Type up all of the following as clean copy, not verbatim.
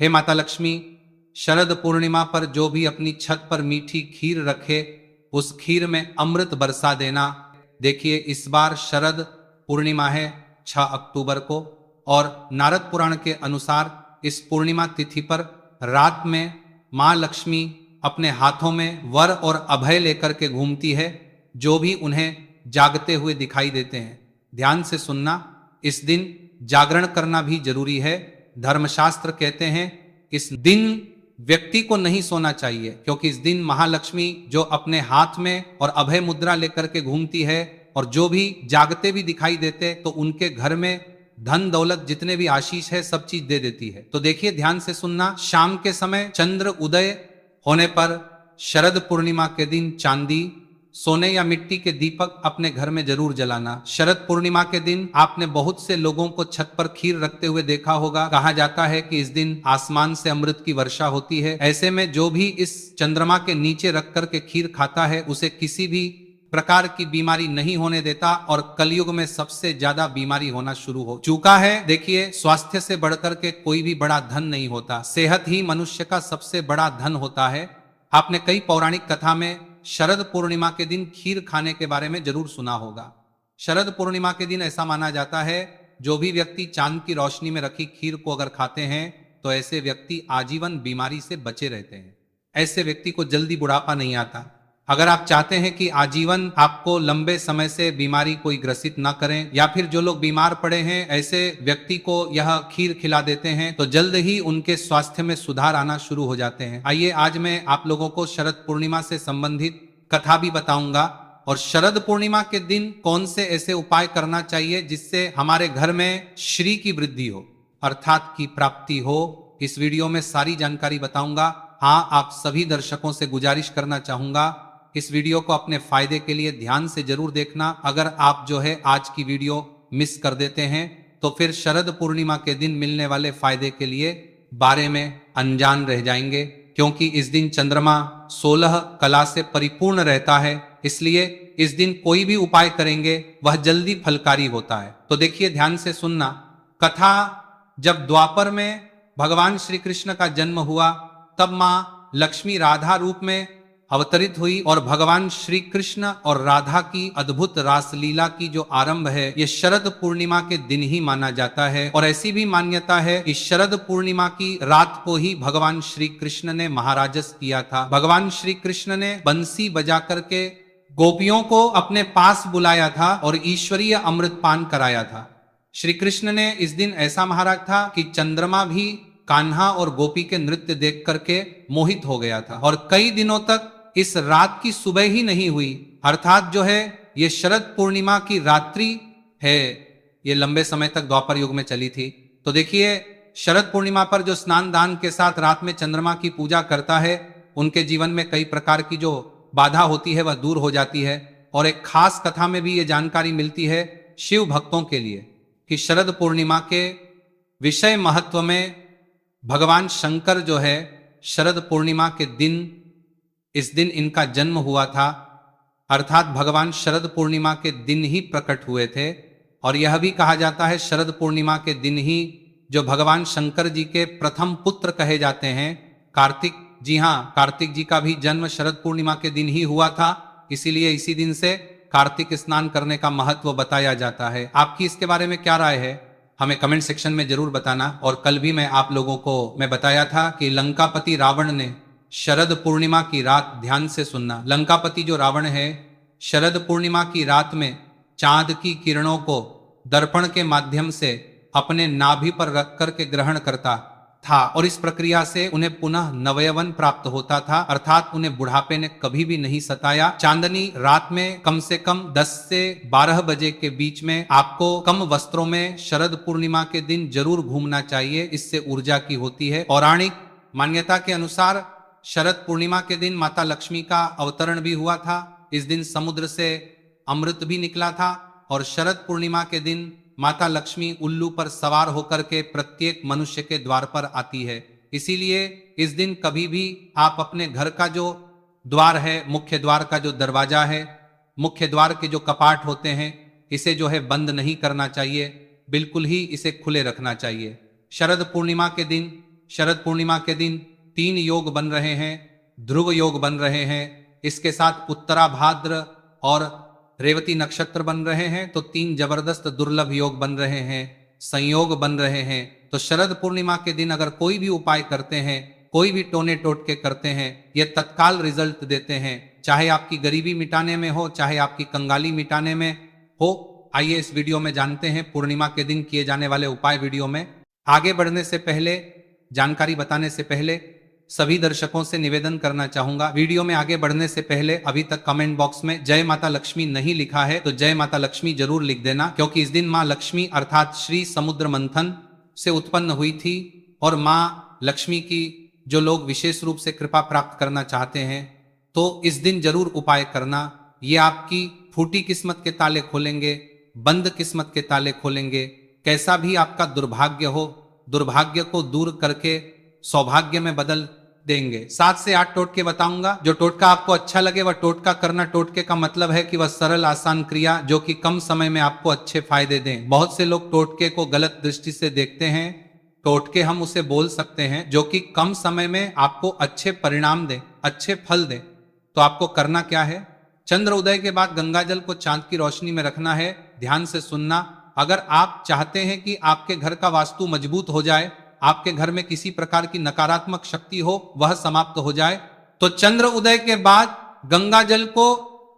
हे माता लक्ष्मी, शरद पूर्णिमा पर जो भी अपनी छत पर मीठी खीर रखे उस खीर में अमृत बरसा देना। देखिए, इस बार शरद पूर्णिमा है 6 अक्टूबर को, और नारद पुराण के अनुसार इस पूर्णिमा तिथि पर रात में मां लक्ष्मी अपने हाथों में वर और अभय लेकर के घूमती है, जो भी उन्हें जागते हुए दिखाई देते हैं। ध्यान से सुनना, इस दिन जागरण करना भी जरूरी है। धर्मशास्त्र कहते हैं इस दिन व्यक्ति को नहीं सोना चाहिए, क्योंकि इस दिन महालक्ष्मी जो अपने हाथ में और अभय मुद्रा लेकर के घूमती है और जो भी जागते भी दिखाई देते तो उनके घर में धन दौलत जितने भी आशीष है सब चीज दे देती है। तो देखिए, ध्यान से सुनना, शाम के समय चंद्र उदय होने पर शरद पूर्णिमा के दिन चांदी, सोने या मिट्टी के दीपक अपने घर में जरूर जलाना। शरद पूर्णिमा के दिन आपने बहुत से लोगों को छत पर खीर रखते हुए देखा होगा। कहा जाता है कि इस दिन आसमान से अमृत की वर्षा होती है। ऐसे में जो भी इस चंद्रमा के नीचे रख कर के खीर खाता है उसे किसी भी प्रकार की बीमारी नहीं होने देता, और कलयुग में सबसे ज्यादा बीमारी होना शुरू हो चुका है। देखिए, स्वास्थ्य से बढ़कर के कोई भी बड़ा धन नहीं होता, सेहत ही मनुष्य का सबसे बड़ा धन होता है। आपने कई पौराणिक कथा में शरद पूर्णिमा के दिन खीर खाने के बारे में जरूर सुना होगा। शरद पूर्णिमा के दिन ऐसा माना जाता है जो भी व्यक्ति चांद की रोशनी में रखी खीर को अगर खाते हैं तो ऐसे व्यक्ति आजीवन बीमारी से बचे रहते हैं। ऐसे व्यक्ति को जल्दी बुढ़ापा नहीं आता। अगर आप चाहते हैं कि आजीवन आपको लंबे समय से बीमारी कोई ग्रसित ना करें, या फिर जो लोग बीमार पड़े हैं ऐसे व्यक्ति को यह खीर खिला देते हैं तो जल्द ही उनके स्वास्थ्य में सुधार आना शुरू हो जाते हैं। आइए, आज मैं आप लोगों को शरद पूर्णिमा से संबंधित कथा भी बताऊंगा, और शरद पूर्णिमा के दिन कौन से ऐसे उपाय करना चाहिए जिससे हमारे घर में श्री की वृद्धि हो, अर्थात की प्राप्ति हो। इस वीडियो में सारी जानकारी बताऊंगा। हाँ, आप सभी दर्शकों से गुजारिश करना चाहूंगा, इस वीडियो को अपने फायदे के लिए ध्यान से जरूर देखना। अगर आप जो है आज की वीडियो मिस कर देते हैं तो फिर शरद पूर्णिमा के दिन मिलने वाले फायदे के लिए बारे में अनजान रह जाएंगे, क्योंकि इस दिन चंद्रमा 16 कला से परिपूर्ण रहता है, इसलिए इस दिन कोई भी उपाय करेंगे वह जल्दी फलकारी होता है। तो देखिए, ध्यान से सुनना। कथा, जब द्वापर में भगवान श्री कृष्ण का जन्म हुआ तब मां लक्ष्मी राधा रूप में अवतरित हुई, और भगवान श्री कृष्ण और राधा की अद्भुत रासलीला की जो आरंभ है ये शरद पूर्णिमा के दिन ही माना जाता है। और ऐसी भी मान्यता है कि शरद पूर्णिमा की रात को ही भगवान श्री कृष्ण ने महाराजस किया था। भगवान श्री कृष्ण ने बंसी बजा करके गोपियों को अपने पास बुलाया था और ईश्वरीय अमृत पान कराया था। श्री कृष्ण ने इस दिन ऐसा महाराज था कि चंद्रमा भी कान्हा और गोपी के नृत्य देख करके मोहित हो गया था, और कई दिनों तक इस रात की सुबह ही नहीं हुई। अर्थात जो है ये शरद पूर्णिमा की रात्रि है, ये लंबे समय तक द्वापर युग में चली थी। तो देखिए, शरद पूर्णिमा पर जो स्नान दान के साथ रात में चंद्रमा की पूजा करता है उनके जीवन में कई प्रकार की जो बाधा होती है वह दूर हो जाती है। और एक खास कथा में भी ये जानकारी मिलती है शिव भक्तों के लिए कि शरद पूर्णिमा के विषय महत्व में भगवान शंकर जो है शरद पूर्णिमा के दिन, इस दिन इनका जन्म हुआ था, अर्थात भगवान शरद पूर्णिमा के दिन ही प्रकट हुए थे। और यह भी कहा जाता है शरद पूर्णिमा के दिन ही जो भगवान शंकर जी के प्रथम पुत्र कहे जाते हैं कार्तिक, जी हाँ, कार्तिक जी का भी जन्म शरद पूर्णिमा के दिन ही हुआ था, इसीलिए इसी दिन से कार्तिक स्नान करने का महत्व बताया जाता है। आपकी इसके बारे में क्या राय है, हमें कमेंट सेक्शन में जरूर बताना। और कल भी मैं आप लोगों को मैं बताया था कि लंकापति रावण ने शरद पूर्णिमा की रात, ध्यान से सुनना, लंकापति जो रावण है शरद पूर्णिमा की रात में चांद की किरणों को दर्पण के माध्यम से अपने नाभि पर रख करके ग्रहण करता था, और इस प्रक्रिया से उन्हें पुनः नवयवन प्राप्त होता था, अर्थात उन्हें बुढ़ापे ने कभी भी नहीं सताया। चांदनी रात में कम से कम 10 से 12 बजे के बीच में आपको कम वस्त्रों में शरद पूर्णिमा के दिन जरूर घूमना चाहिए, इससे ऊर्जा की होती है। पौराणिक मान्यता के अनुसार शरद पूर्णिमा के दिन माता लक्ष्मी का अवतरण भी हुआ था। इस दिन समुद्र से अमृत भी निकला था, और शरद पूर्णिमा के दिन माता लक्ष्मी उल्लू पर सवार होकर के प्रत्येक मनुष्य के द्वार पर आती है। इसीलिए इस दिन कभी भी आप अपने घर का जो द्वार है, मुख्य द्वार का जो दरवाजा है, मुख्य द्वार के जो कपाट होते हैं, इसे जो है बंद नहीं करना चाहिए, बिल्कुल ही इसे खुले रखना चाहिए। शरद पूर्णिमा के दिन शरद पूर्णिमा के दिन 3 योग बन रहे हैं, ध्रुव योग बन रहे हैं, इसके साथ उत्तरा भाद्र और रेवती नक्षत्र बन रहे हैं, तो 3 जबरदस्त दुर्लभ योग बन रहे हैं, संयोग बन रहे हैं। तो शरद पूर्णिमा के दिन अगर कोई भी उपाय करते हैं, कोई भी टोने टोटके करते हैं, ये तत्काल रिजल्ट देते हैं, चाहे आपकी गरीबी मिटाने में हो, चाहे आपकी कंगाली मिटाने में हो। आइए इस वीडियो में जानते हैं पूर्णिमा के दिन किए जाने वाले उपाय। वीडियो में आगे बढ़ने से पहले, जानकारी बताने से पहले सभी दर्शकों से निवेदन करना चाहूंगा, वीडियो में आगे बढ़ने से पहले अभी तक कमेंट बॉक्स में जय माता लक्ष्मी नहीं लिखा है तो जय माता लक्ष्मी जरूर लिख देना, क्योंकि इस दिन माँ लक्ष्मी अर्थात श्री समुद्र मंथन से उत्पन्न हुई थी और माँ लक्ष्मी की जो लोग विशेष रूप से कृपा प्राप्त करना चाहते हैं तो इस दिन जरूर उपाय करना। ये आपकी फूटी किस्मत के ताले खोलेंगे, बंद किस्मत के ताले खोलेंगे। कैसा भी आपका दुर्भाग्य हो, दुर्भाग्य को दूर करके सौभाग्य में बदल देंगे। 7 से 8 टोटके बताऊंगा, जो टोटका आपको अच्छा लगे वह टोटका करना। टोटके का मतलब है कि वह सरल आसान क्रिया जो कि कम समय में आपको अच्छे फायदे दें। बहुत से लोग टोटके को गलत दृष्टि से देखते हैं। टोटके हम उसे बोल सकते हैं जो कि कम समय में आपको अच्छे परिणाम दे, अच्छे फल दे। तो आपको करना क्या है, चंद्र उदय के बाद गंगा जल को चांद की रोशनी में रखना है। ध्यान से सुनना, अगर आप चाहते हैं कि आपके घर का वास्तु मजबूत हो जाए, आपके घर में किसी प्रकार की नकारात्मक शक्ति हो वह समाप्त हो जाए, तो चंद्र उदय के बाद गंगा जल को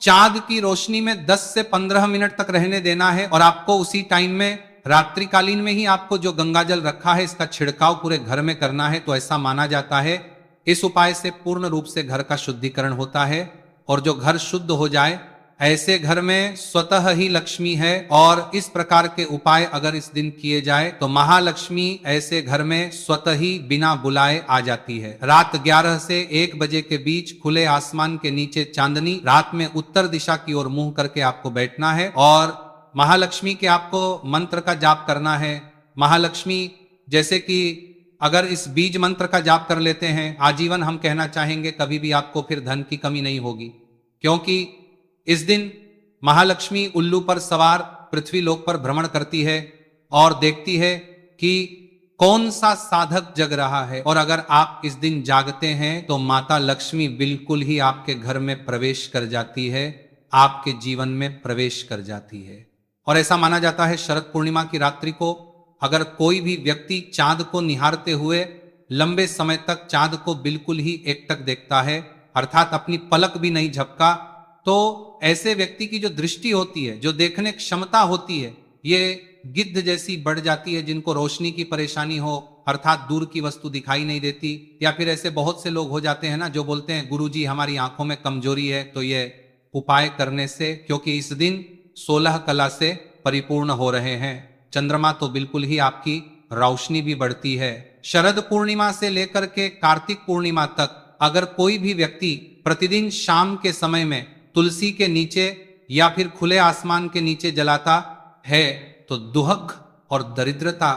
चांद की रोशनी में 10 से 15 मिनट तक रहने देना है और आपको उसी टाइम में रात्रिकालीन में ही आपको जो गंगा जल रखा है इसका छिड़काव पूरे घर में करना है। तो ऐसा माना जाता है इस उपाय से पूर्ण रूप से घर का शुद्धिकरण होता है और जो घर शुद्ध हो जाए ऐसे घर में स्वतः ही लक्ष्मी है। और इस प्रकार के उपाय अगर इस दिन किए जाए तो महालक्ष्मी ऐसे घर में स्वतः ही बिना बुलाए आ जाती है। रात 11 से 1 बजे के बीच खुले आसमान के नीचे चांदनी रात में उत्तर दिशा की ओर मुंह करके आपको बैठना है और महालक्ष्मी के आपको मंत्र का जाप करना है। महालक्ष्मी जैसे कि अगर इस बीज मंत्र का जाप कर लेते हैं आजीवन, हम कहना चाहेंगे कभी भी आपको फिर धन की कमी नहीं होगी, क्योंकि इस दिन महालक्ष्मी उल्लू पर सवार पृथ्वी लोक पर भ्रमण करती है और देखती है कि कौन सा साधक जग रहा है। और अगर आप इस दिन जागते हैं तो माता लक्ष्मी बिल्कुल ही आपके घर में प्रवेश कर जाती है, आपके जीवन में प्रवेश कर जाती है। और ऐसा माना जाता है शरद पूर्णिमा की रात्रि को अगर कोई भी व्यक्ति चांद को निहारते हुए लंबे समय तक चांद को बिल्कुल ही एकटक देखता है, अर्थात अपनी पलक भी नहीं झपका, तो ऐसे व्यक्ति की जो दृष्टि होती है, जो देखने क्षमता होती है, ये गिद्ध जैसी बढ़ जाती है। जिनको रोशनी की परेशानी हो, अर्थात दूर की वस्तु दिखाई नहीं देती, या फिर ऐसे बहुत से लोग हो जाते हैं ना जो बोलते हैं गुरुजी हमारी आंखों में कमजोरी है। तो ये उपाय करने से, क्योंकि इस दिन 16 कला से परिपूर्ण हो रहे हैं, चंद्रमा तो बिल्कुल ही आपकी रोशनी भी बढ़ती है। शरद पूर्णिमा से लेकर के कार्तिक पूर्णिमा तक अगर कोई भी व्यक्ति प्रतिदिन शाम के समय में तुलसी के नीचे या फिर खुले आसमान के नीचे जलाता है तो दुहक और दरिद्रता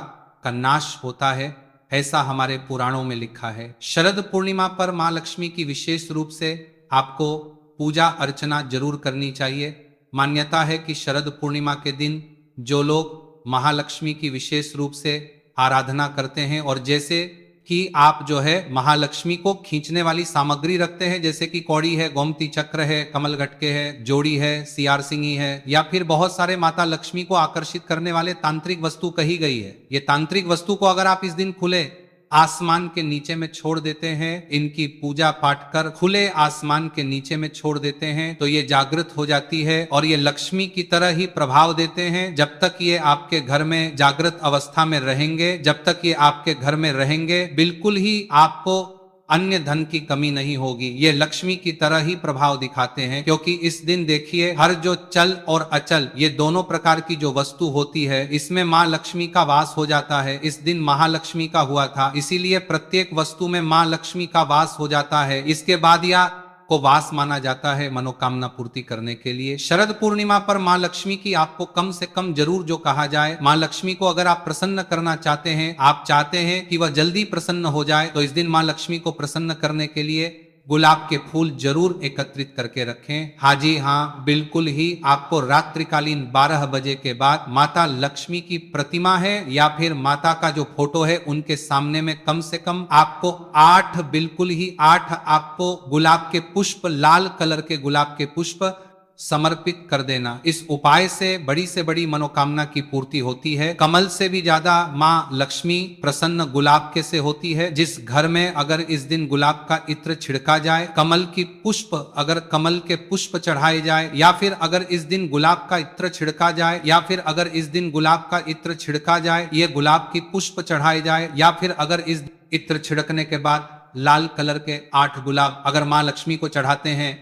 का नाश होता है, ऐसा हमारे पुराणों में लिखा है। शरद पूर्णिमा पर मां लक्ष्मी की विशेष रूप से आपको पूजा अर्चना जरूर करनी चाहिए। मान्यता है कि शरद पूर्णिमा के दिन जो लोग महालक्ष्मी की विशेष रूप से आराधना करते हैं और जैसे कि आप जो है महालक्ष्मी को खींचने वाली सामग्री रखते हैं, जैसे कि कौड़ी है, गोमती चक्र है, कमल गटके है, जोड़ी है, सियार सिंगी है, या फिर बहुत सारे माता लक्ष्मी को आकर्षित करने वाले तांत्रिक वस्तु कही गई है। ये तांत्रिक वस्तु को अगर आप इस दिन खुले आसमान के नीचे में छोड़ देते हैं, इनकी पूजा पाठ कर खुले आसमान के नीचे में छोड़ देते हैं, तो ये जागृत हो जाती है और ये लक्ष्मी की तरह ही प्रभाव देते हैं। जब तक ये आपके घर में जागृत अवस्था में रहेंगे, जब तक ये आपके घर में रहेंगे, बिल्कुल ही आपको अन्य धन की कमी नहीं होगी। ये लक्ष्मी की तरह ही प्रभाव दिखाते हैं, क्योंकि इस दिन देखिए हर जो चल और अचल ये दोनों प्रकार की जो वस्तु होती है इसमें माँ लक्ष्मी का वास हो जाता है। इस दिन महालक्ष्मी का हुआ था, इसीलिए प्रत्येक वस्तु में माँ लक्ष्मी का वास हो जाता है। इसके बाद या को वास माना जाता है मनोकामना पूर्ति करने के लिए। शरद पूर्णिमा पर माँ लक्ष्मी की आपको कम से कम जरूर जो कहा जाए, माँ लक्ष्मी को अगर आप प्रसन्न करना चाहते हैं, आप चाहते हैं कि वह जल्दी प्रसन्न हो जाए, तो इस दिन माँ लक्ष्मी को प्रसन्न करने के लिए गुलाब के फूल जरूर एकत्रित करके रखें। हाँ जी हाँ, बिल्कुल ही आपको रात्रिकालीन 12 बजे के बाद माता लक्ष्मी की प्रतिमा है या फिर माता का जो फोटो है उनके सामने में कम से कम आपको 8, बिल्कुल ही 8 आपको गुलाब के पुष्प, लाल कलर के गुलाब के पुष्प समर्पित कर देना। इस उपाय से बड़ी मनोकामना की पूर्ति होती है। कमल से भी ज्यादा माँ लक्ष्मी प्रसन्न गुलाब के से होती है। जिस घर में अगर इस दिन गुलाब का इत्र छिड़का जाए, कमल की पुष्प, अगर कमल के पुष्प चढ़ाए जाए, या फिर अगर इस दिन गुलाब का इत्र छिड़का जाए, या फिर अगर इस दिन गुलाब का इत्र छिड़का जाए, ये गुलाब की पुष्प चढ़ाए जाए, या फिर अगर इस इत्र छिड़कने के बाद लाल कलर के 8 गुलाब अगर माँ लक्ष्मी को चढ़ाते हैं,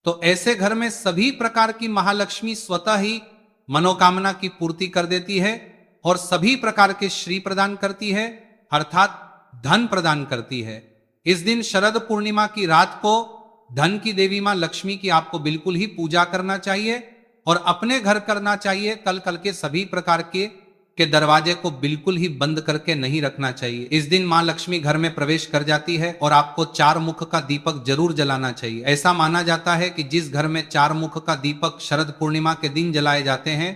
तो ऐसे घर में सभी प्रकार की महालक्ष्मी स्वतः ही मनोकामना की पूर्ति कर देती है और सभी प्रकार के श्री प्रदान करती है, अर्थात धन प्रदान करती है। इस दिन शरद पूर्णिमा की रात को धन की देवी मां लक्ष्मी की आपको बिल्कुल ही पूजा करना चाहिए और अपने घर करना चाहिए। कल के सभी प्रकार के दरवाजे को बिल्कुल ही बंद करके नहीं रखना चाहिए। इस दिन मां लक्ष्मी घर में प्रवेश कर जाती है और आपको 4 मुख का दीपक जरूर जलाना चाहिए। ऐसा माना जाता है कि जिस घर में 4 मुख का दीपक शरद पूर्णिमा के दिन जलाए जाते हैं,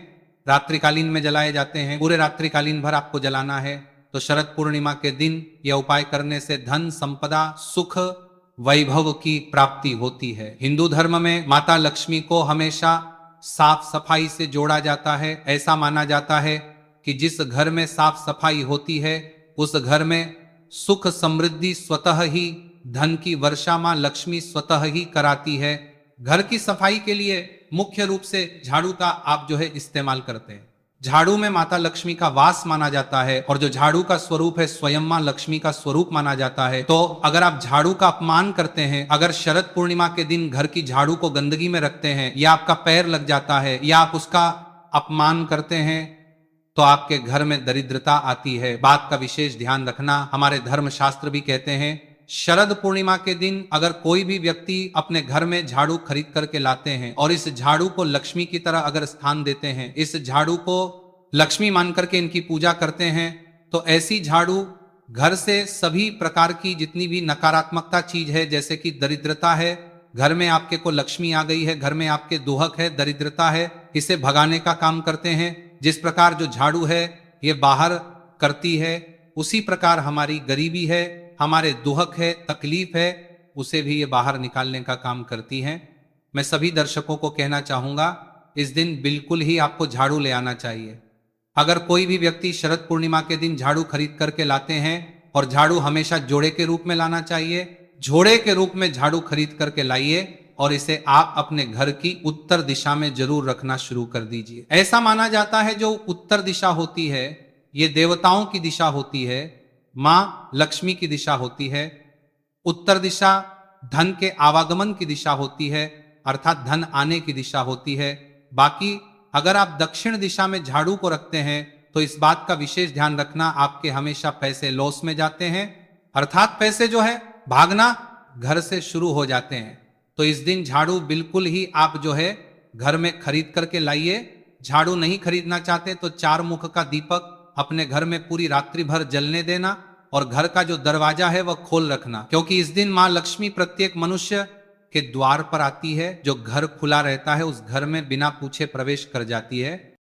रात्रिकालीन में जलाए जाते हैं, पूरे रात्रिकालीन भर आपको जलाना है, तो शरद पूर्णिमा के दिन यह उपाय करने से धन, संपदा, सुख, वैभव की प्राप्ति होती है। हिंदू धर्म में माता लक्ष्मी को हमेशा साफ सफाई से जोड़ा जाता है। ऐसा माना जाता है कि जिस घर में साफ सफाई होती है उस घर में सुख समृद्धि स्वतः ही, धन की वर्षा मां लक्ष्मी स्वतः ही कराती है। घर की सफाई के लिए मुख्य रूप से झाड़ू का आप जो है इस्तेमाल करते हैं। झाड़ू में माता लक्ष्मी का वास माना जाता है और जो झाड़ू का स्वरूप है स्वयं मां लक्ष्मी का स्वरूप माना जाता है। तो अगर आप झाड़ू का अपमान करते हैं, अगर शरद पूर्णिमा के दिन घर की झाड़ू को गंदगी में रखते हैं, या आपका पैर लग जाता है, या आप उसका अपमान करते हैं, तो आपके घर में दरिद्रता आती है। बात का विशेष ध्यान रखना। हमारे धर्म शास्त्र भी कहते हैं शरद पूर्णिमा के दिन अगर कोई भी व्यक्ति अपने घर में झाड़ू खरीद करके लाते हैं और इस झाड़ू को लक्ष्मी की तरह अगर स्थान देते हैं, इस झाड़ू को लक्ष्मी मान करके इनकी पूजा करते हैं, तो ऐसी झाड़ू घर से सभी प्रकार की जितनी भी नकारात्मकता चीज है, जैसे कि दरिद्रता है, घर में आपके को लक्ष्मी आ गई है, घर में आपके दुहक है, दरिद्रता है, इसे भगाने का काम करते हैं। जिस प्रकार जो झाड़ू है ये बाहर करती है, उसी प्रकार हमारी गरीबी है, हमारे दुहक है, तकलीफ है, उसे भी ये बाहर निकालने का काम करती हैं। मैं सभी दर्शकों को कहना चाहूंगा, इस दिन बिल्कुल ही आपको झाड़ू ले आना चाहिए। अगर कोई भी व्यक्ति शरद पूर्णिमा के दिन झाड़ू खरीद करके लाते हैं, और झाड़ू हमेशा जोड़े के रूप में लाना चाहिए, झोड़े के रूप में झाड़ू खरीद करके लाइए और इसे आप अपने घर की उत्तर दिशा में जरूर रखना शुरू कर दीजिए। ऐसा माना जाता है जो उत्तर दिशा होती है ये देवताओं की दिशा होती है, मां लक्ष्मी की दिशा होती है। उत्तर दिशा धन के आवागमन की दिशा होती है, अर्थात धन आने की दिशा होती है। बाकी अगर आप दक्षिण दिशा में झाड़ू को रखते हैं तो इस बात का विशेष ध्यान रखना, आपके हमेशा पैसे लॉस में जाते हैं, अर्थात पैसे जो है भागना घर से शुरू हो जाते हैं। तो इस दिन झाड़ू बिल्कुल ही आप जो है घर में खरीद करके लाइए। झाड़ू नहीं खरीदना चाहते तो 4 मुख का दीपक अपने घर में पूरी रात्रि भर जलने देना और घर का जो दरवाजा है वह खोल रखना, क्योंकि इस दिन मां लक्ष्मी प्रत्येक मनुष्य के द्वार पर आती है। जो घर खुला रहता है उस घर में बिना पूछे प्रवेश कर जाती है।